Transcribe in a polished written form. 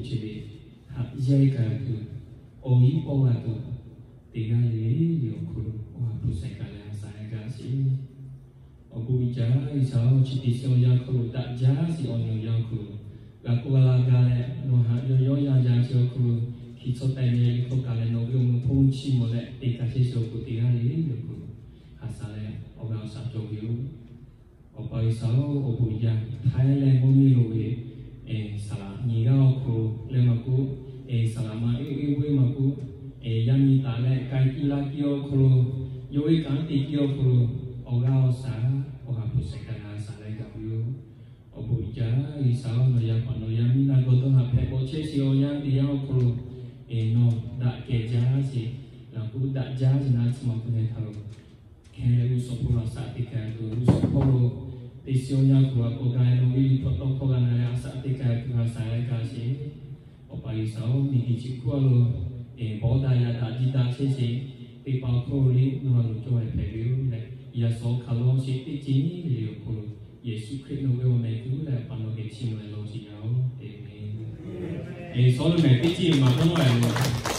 chile ha yai ka tu o yi po ga tu te ga le yo ku wa pu sai ka la sa ga si o bu ja i sa o chi ti so ya ku ta ja si o yo ya ku la ku la ga le no ha yo yo ya ja so ku ki so tai ne ko ka le no yo mo pu chi mo le te ka si so ku te ga le yo ku ha sa le o ga sa jo yo o pa i sa o bu ja thai le mo mi lo we salah nyirau ku lemaku salama we maku yami tale kai kila kio ku yoi kanti kio ku ogao sa oga pusekana sale gabu obuja isao no ya pano yami na goto ha pepo chesi o yang dia ku no da ke jasi laku da jasi na semua punya tahu kene usopura satika tu usopuro Tisionya gua kogai nungi potong kogai naya satika gua saya kasih opa isau niki cikua lo boda ya tadi dah sesi pipau koli nuan lucu periu le ya so kalau si tijini liu kulu Yesus Kristus nuwe o metu le pano kecil le lo siau amen so le meti cima kono le